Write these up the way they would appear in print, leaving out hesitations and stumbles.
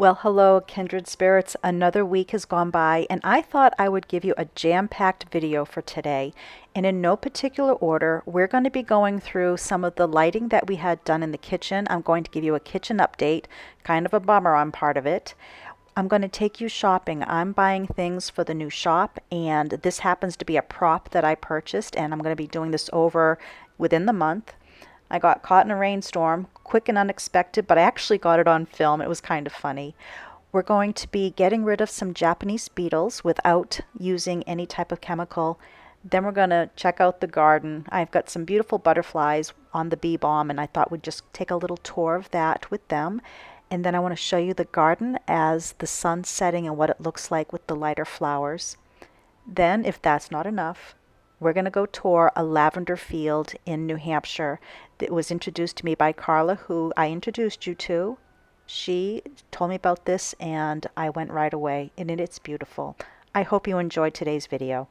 Well, hello, kindred spirits. Another week has gone by, and I thought I would give you a jam-packed video for today. And in no particular order, we're going to be going through some of the lighting that we had done in the kitchen. I'm going to give you a kitchen update, kind of a bummer on part of it. I'm going to take you shopping. I'm buying things for the new shop, and this happens to be a prop that I purchased, and I'm going to be doing this over within the month. I got caught in a rainstorm, quick and unexpected, but I actually got it on film. It was kind of funny. We're going to be getting rid of some Japanese beetles without using any type of chemical. Then we're going to check out the garden. I've got some beautiful butterflies on the bee balm, and I thought we'd just take a little tour of that with them. And then I want to show you the garden as the sun's setting and what it looks like with the lighter flowers. Then, if that's not enough, we're going to go tour a lavender field in New Hampshire that was introduced to me by Carla, who I introduced you to. She told me about this and I went right away, and it's beautiful. I hope you enjoyed today's video.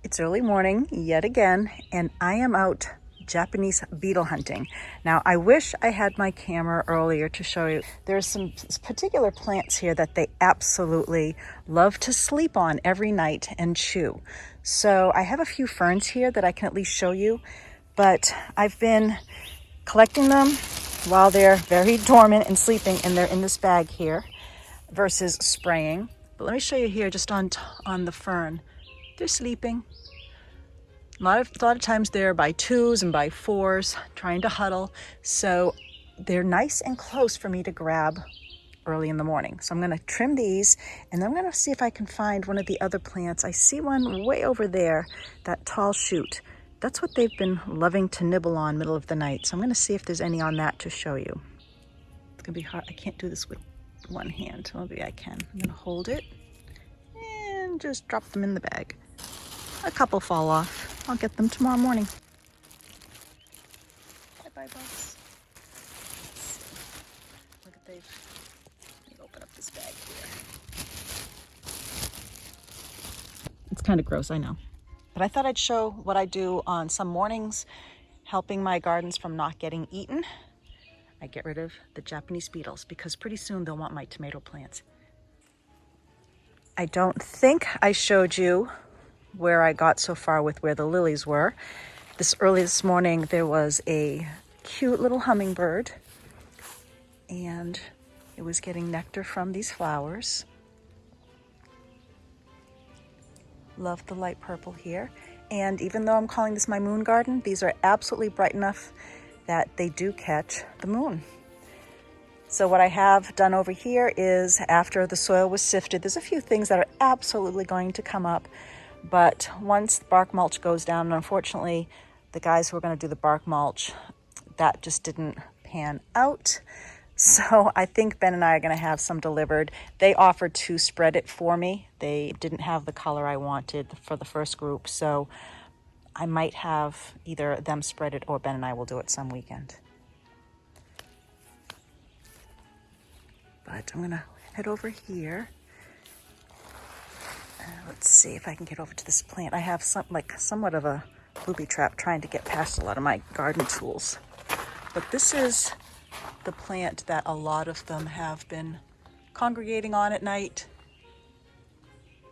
It's early morning yet again, and I am out Japanese beetle hunting. Now, I wish I had my camera earlier to show you. There's some particular plants here that they absolutely love to sleep on every night and chew. So I have a few ferns here that I can at least show you, but I've been collecting them while they're very dormant and sleeping, and they're in this bag here versus spraying. But let me show you here just on the fern. They're sleeping. A lot of times they're by twos and by fours, trying to huddle. So they're nice and close for me to grab early in the morning. So I'm going to trim these, and then I'm going to see if I can find one of the other plants. I see one way over there, that tall shoot. That's what they've been loving to nibble on middle of the night. So I'm going to see if there's any on that to show you. It's going to be hard. I can't do this with one hand. Maybe I can. I'm going to hold it and just drop them in the bag. A couple fall off. I'll get them tomorrow morning. Bye-bye, bugs. Look at let me open up this bag here. It's kind of gross, I know. But I thought I'd show what I do on some mornings, helping my gardens from not getting eaten. I get rid of the Japanese beetles because pretty soon they'll want my tomato plants. I don't think I showed you where I got so far with where the lilies were. Early this morning, there was a cute little hummingbird, and it was getting nectar from these flowers. Love the light purple here. And even though I'm calling this my moon garden, these are absolutely bright enough that they do catch the moon. So what I have done over here is, after the soil was sifted, there's a few things that are absolutely going to come up. But once the bark mulch goes down, and unfortunately, the guys who are going to do the bark mulch, that just didn't pan out. So I think Ben and I are going to have some delivered. They offered to spread it for me. They didn't have the color I wanted for the first group. So I might have either them spread it or Ben and I will do it some weekend. But I'm going to head over here. Let's see if I can get over to this plant. I have somewhat of a booby trap trying to get past a lot of my garden tools. But this is the plant that a lot of them have been congregating on at night.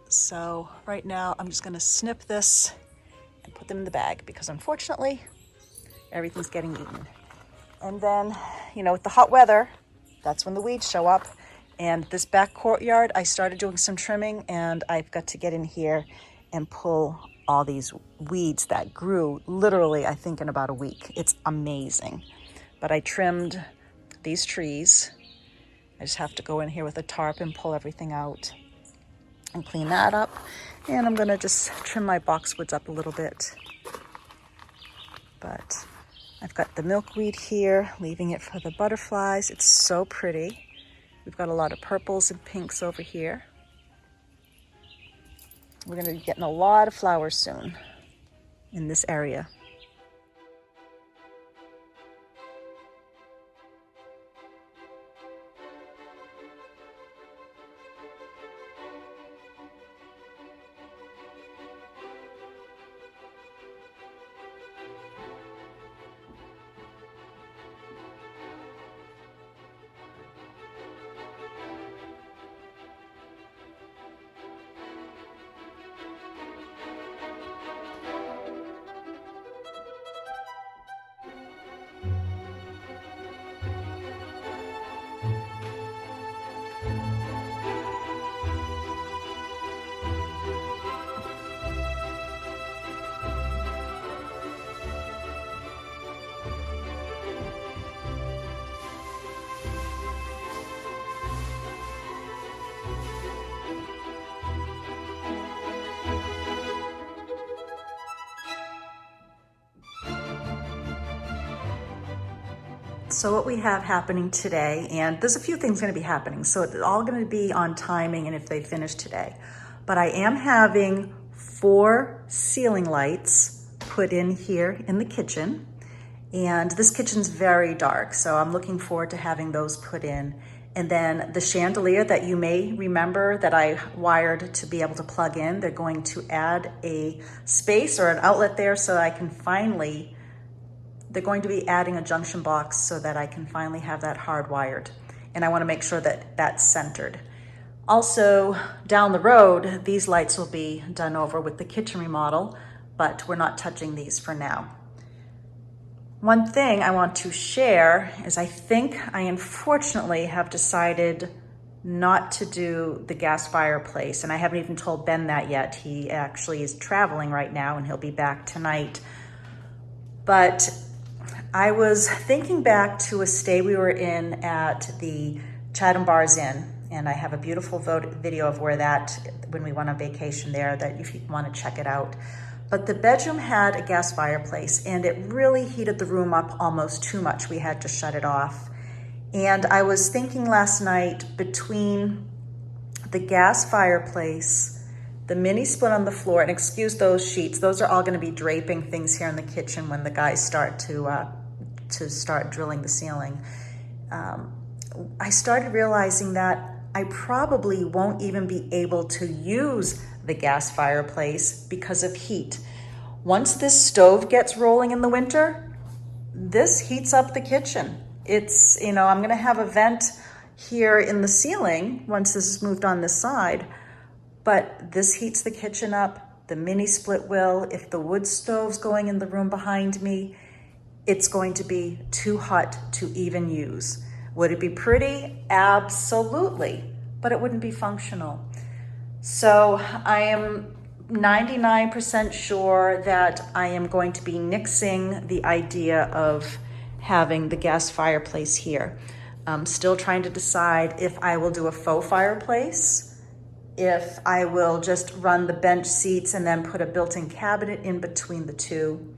So right now I'm just going to snip this and put them in the bag because unfortunately everything's getting eaten. And then, with the hot weather, that's when the weeds show up. And this back courtyard, I started doing some trimming, and I've got to get in here and pull all these weeds that grew literally, I think, in about a week. It's amazing. But I trimmed these trees. I just have to go in here with a tarp and pull everything out. and clean that up. And I'm gonna just trim my boxwoods up a little bit. But I've got the milkweed here, leaving it for the butterflies. It's so pretty. We've got a lot of purples and pinks over here. We're gonna be getting a lot of flowers soon in this area. So what we have happening today, and there's a few things going to be happening, so it's all going to be on timing and if they finish today. But I am having 4 ceiling lights put in here in the kitchen. And this kitchen's very dark, so I'm looking forward to having those put in. And then the chandelier that you may remember that I wired to be able to plug in, they're going to add a space or an outlet there so I can finally, they're going to be adding a junction box so that I can finally have that hardwired. And I want to make sure that that's centered. Also, down the road, these lights will be done over with the kitchen remodel, but we're not touching these for now. One thing I want to share is I think I unfortunately have decided not to do the gas fireplace, and I haven't even told Ben that yet. He actually is traveling right now and he'll be back tonight. But I was thinking back to a stay we were in at the Chatham Bars Inn, and I have a beautiful video of when we went on vacation there, that if you want to check it out. But the bedroom had a gas fireplace and it really heated the room up almost too much. We had to shut it off. And I was thinking last night, between the gas fireplace, the mini split on the floor, and excuse those sheets, those are all going to be draping things here in the kitchen when the guys start to start drilling the ceiling. I started realizing that I probably won't even be able to use the gas fireplace because of heat. Once this stove gets rolling in the winter, this heats up the kitchen. It's, I'm gonna have a vent here in the ceiling once this is moved on this side, but this heats the kitchen up. The mini split will. If the wood stove's going in the room behind me, it's going to be too hot to even use. Would it be pretty? Absolutely, but it wouldn't be functional. So I am 99% sure that I am going to be nixing the idea of having the gas fireplace here. I'm still trying to decide if I will do a faux fireplace, if I will just run the bench seats and then put a built-in cabinet in between the two,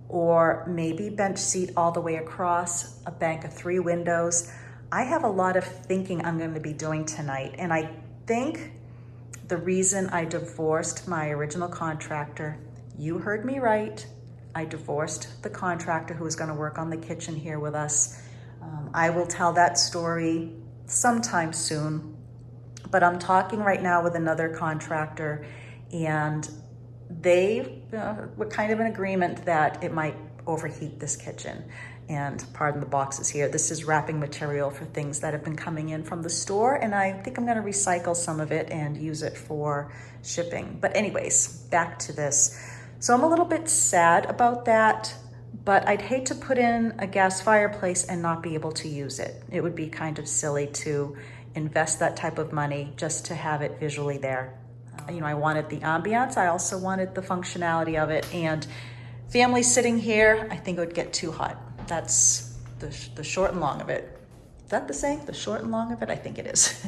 or maybe bench seat all the way across, a bank of 3 windows. I have a lot of thinking I'm going to be doing tonight, and I think the reason I divorced my original contractor, you heard me right, I divorced the contractor who was going to work on the kitchen here with us. I will tell that story sometime soon, but I'm talking right now with another contractor, and they were kind of in agreement that it might overheat this kitchen. And pardon the boxes here, this is wrapping material for things that have been coming in from the store, and I think I'm going to recycle some of it and use it for shipping. But anyways, back to this. So I'm a little bit sad about that, but I'd hate to put in a gas fireplace and not be able to use it. It would be kind of silly to invest that type of money just to have it visually there. I wanted the ambiance, I also wanted the functionality of it, and family sitting here, I think it would get too hot. That's the short and long of it. that the saying? The short and long of it? I think it is.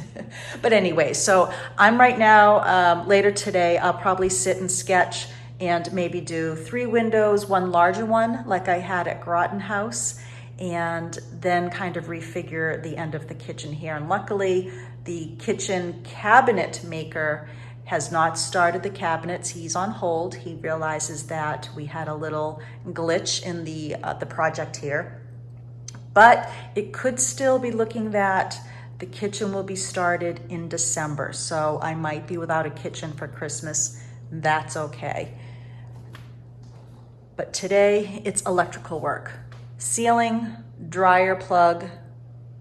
But anyway, so I'm right now, later today, I'll probably sit and sketch and maybe do 3 windows, 1 larger one like I had at Groton House, and then kind of refigure the end of the kitchen here. And luckily, the kitchen cabinet maker has not started the cabinets. He's on hold. He realizes that we had a little glitch in the project here. But it could still be looking that the kitchen will be started in December. So I might be without a kitchen for Christmas. That's okay. But today it's electrical work. Ceiling, dryer plug,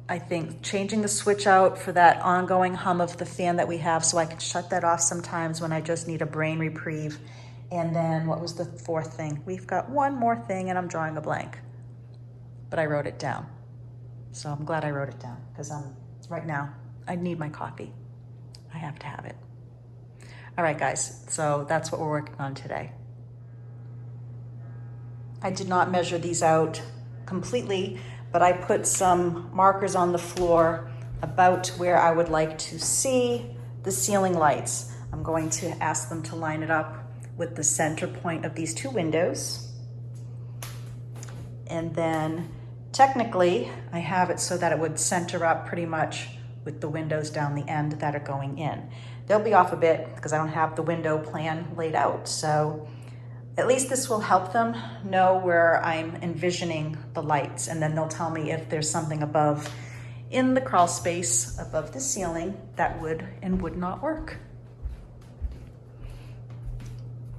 I think changing the switch out for that ongoing hum of the fan that we have so I can shut that off sometimes when I just need a brain reprieve. And then what was the 4th thing? We've got one more thing and I'm drawing a blank. But I wrote it down. So I'm glad I wrote it down because right now I need my coffee. I have to have it. All right, guys, so that's what we're working on today. I did not measure these out completely, but I put some markers on the floor about where I would like to see the ceiling lights. I'm going to ask them to line it up with the center point of these 2 windows. And then technically, I have it so that it would center up pretty much with the windows down the end that are going in. They'll be off a bit because I don't have the window plan laid out. So at least this will help them know where I'm envisioning the lights. And then they'll tell me if there's something above in the crawl space above the ceiling that would and would not work.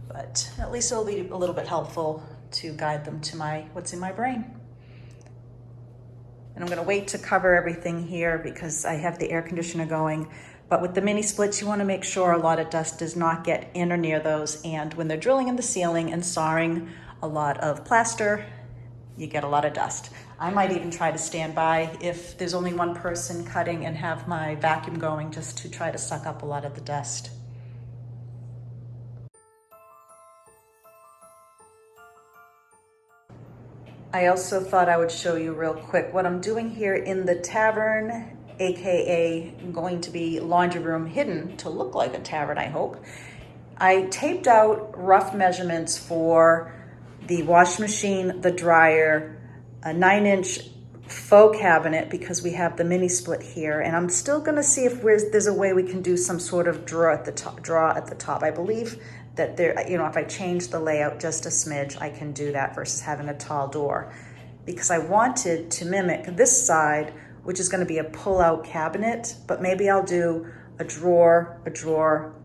But at least it'll be a little bit helpful to guide them to what's in my brain. And I'm gonna wait to cover everything here because I have the air conditioner going. But with the mini splits, you wanna make sure a lot of dust does not get in or near those. And when they're drilling in the ceiling and sawing a lot of plaster, you get a lot of dust. I might even try to stand by if there's only one person cutting and have my vacuum going just to try to suck up a lot of the dust. I also thought I would show you real quick what I'm doing here in the tavern, AKA going to be laundry room hidden to look like a tavern, I hope. I taped out rough measurements for the washing machine, the dryer, a 9-inch faux cabinet because we have the mini split here. And I'm still gonna see if there's a way we can do some sort of draw at the top. I believe that there, if I change the layout just a smidge, I can do that versus having a tall door. Because I wanted to mimic this side, which is gonna be a pull-out cabinet, but maybe I'll do a drawer,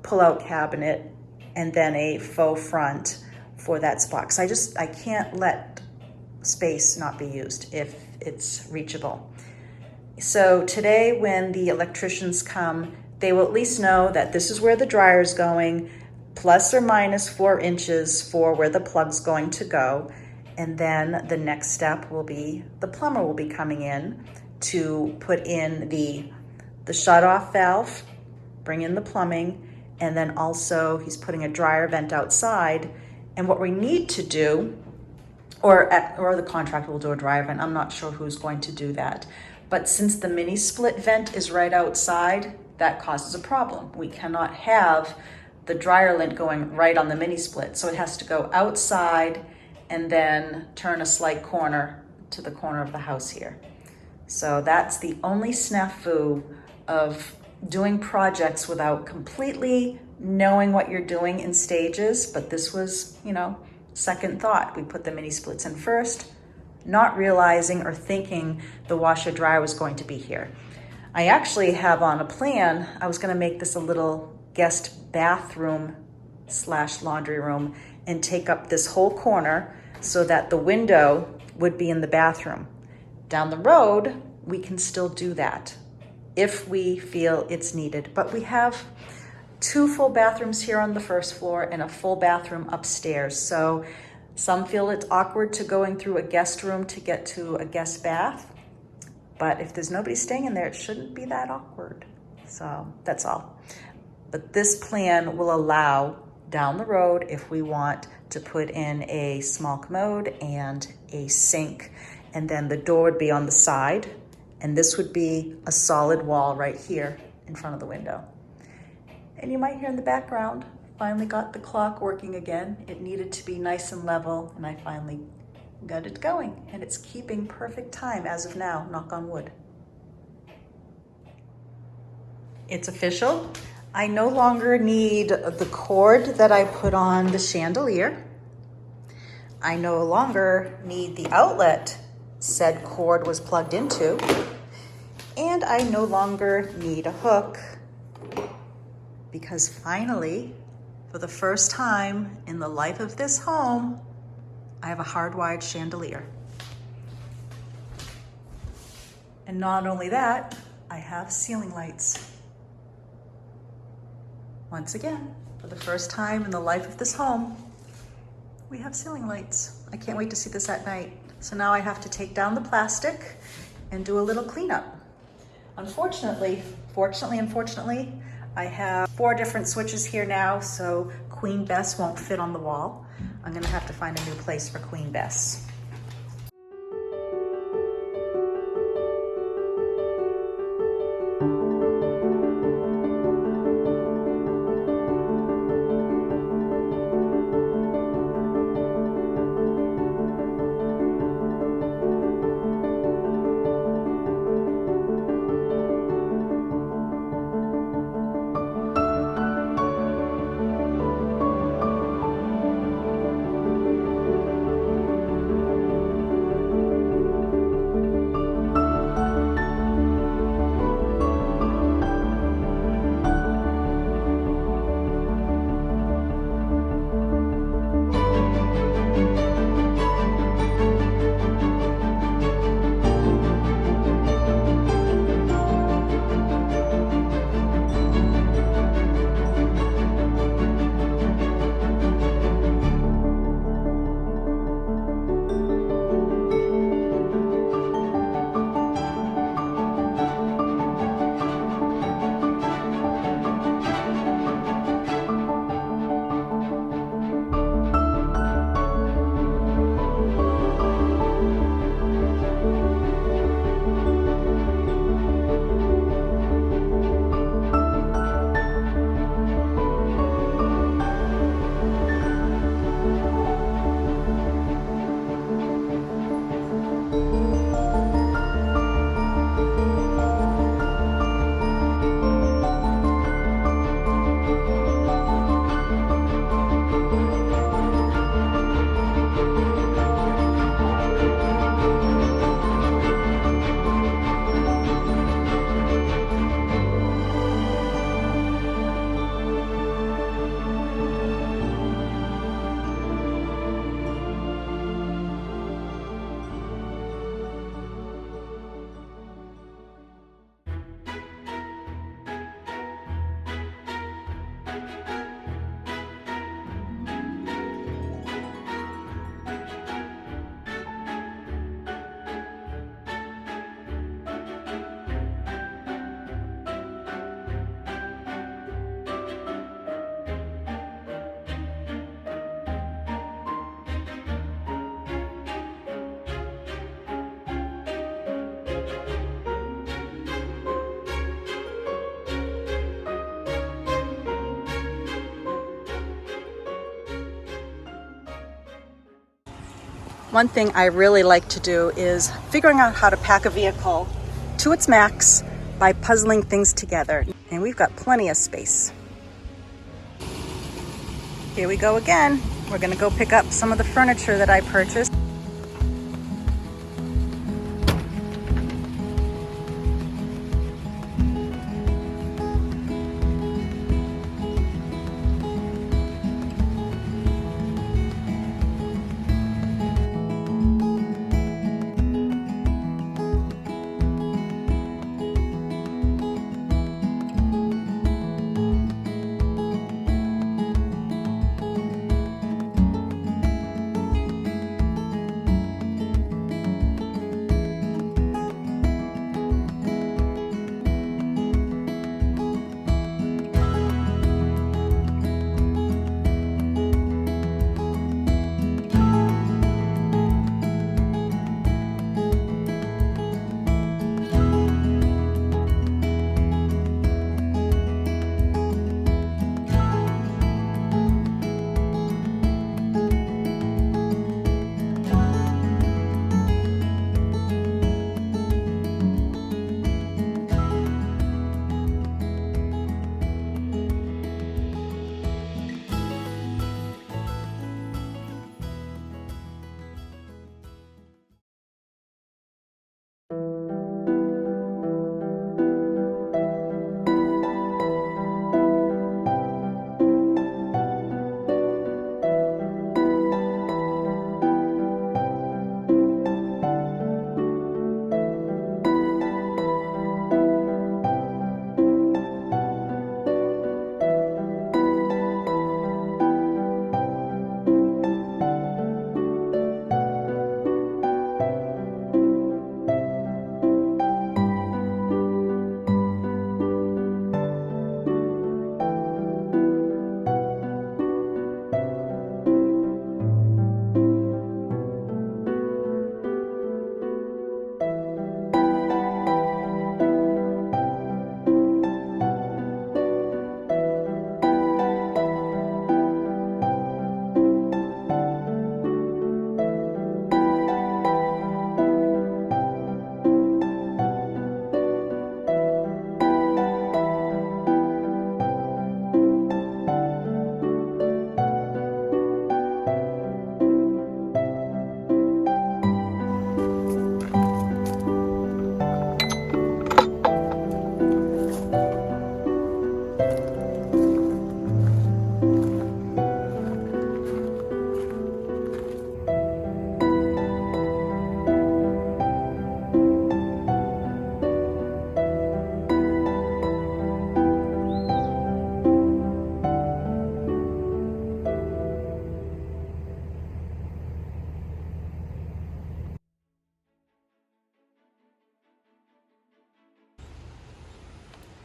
pull-out cabinet, and then a faux front for that spot. Because I can't let space not be used if it's reachable. So today when the electricians come, they will at least know that this is where the dryer is going, plus or minus 4 inches for where the plug's going to go. And then the next step will be the plumber will be coming in to put in the shut-off valve, bring in the plumbing, and then also he's putting a dryer vent outside. And what we need to do, or the contractor will do a dryer vent, I'm not sure who's going to do that. But since the mini split vent is right outside, that causes a problem. We cannot have the dryer lint going right on the mini split. So it has to go outside and then turn a slight corner to the corner of the house here. So that's the only snafu of doing projects without completely knowing what you're doing in stages. But this was, second thought. We put the mini splits in first, not realizing or thinking the washer dryer was going to be here. I actually have on a plan, I was gonna make this a little guest bathroom / laundry room and take up this whole corner so that the window would be in the bathroom. Down the road, we can still do that if we feel it's needed. But we have 2 full bathrooms here on the first floor and a full bathroom upstairs. So some feel it's awkward to going through a guest room to get to a guest bath. But if there's nobody staying in there, it shouldn't be that awkward. So that's all. But this plan will allow down the road if we want to put in a small commode and a sink, and then the door would be on the side And this would be a solid wall right here in front of the window. And you might hear in the background, finally got the clock working again. It needed to be nice and level, and I finally got it going. And it's keeping perfect time as of now, knock on wood. It's official. I no longer need the cord that I put on the chandelier. I no longer need the outlet said cord was plugged into. And I no longer need a hook, because finally, for the first time in the life of this home, I have a hardwired chandelier. And not only that, I have ceiling lights. Once again, for the first time in the life of this home, we have ceiling lights. I can't wait to see this at night. So now I have to take down the plastic and do a little cleanup. Unfortunately, unfortunately, I have 4 different switches here now, so Queen Bess won't fit on the wall. I'm gonna have to find a new place for Queen Bess. One thing I really like to do is figuring out how to pack a vehicle to its max by puzzling things together. And we've got plenty of space. Here we go again. We're gonna go pick up some of the furniture that I purchased.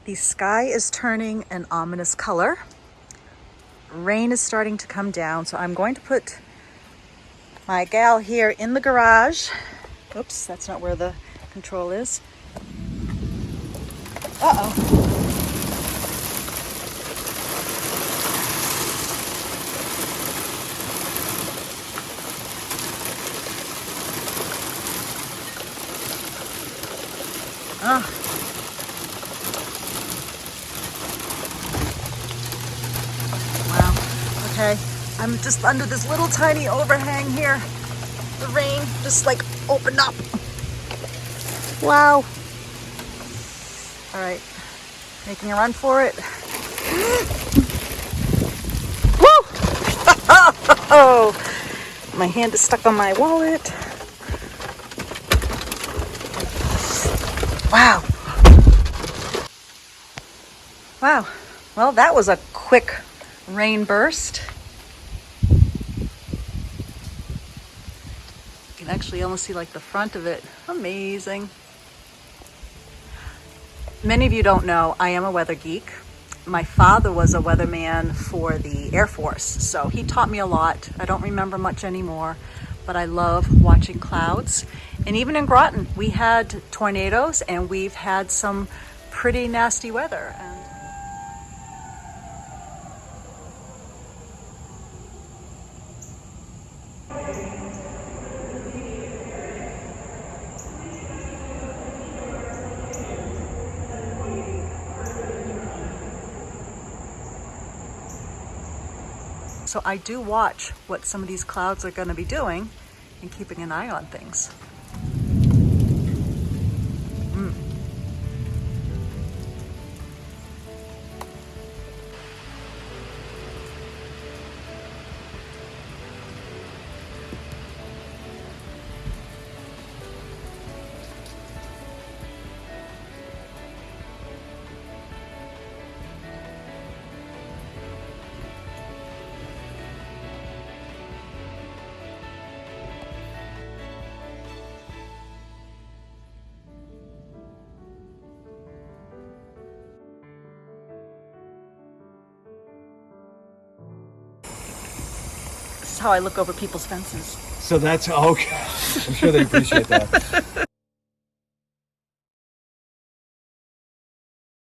The sky is turning an ominous color. Rain is starting to come down, so I'm going to put my gal here in the garage. Oops, that's not where the control is. Uh-oh. Oh. Wow. Okay. I'm just under this little tiny overhang here. The rain just like opened up. Wow. All right. Making a run for it. Woo! Oh, my hand is stuck on my wallet. Wow. Wow. Well, that was a quick rain burst. You can actually almost see like the front of it. Amazing. Many of you don't know, I am a weather geek. My father was a weatherman for the Air Force, so he taught me a lot. I don't remember much anymore, but I love watching clouds. And even in Groton, we had tornadoes and we've had some pretty nasty weather. So I do watch what some of these clouds are going to be doing and keeping an eye on things. This is how I look over people's fences. So that's okay. I'm sure they appreciate that.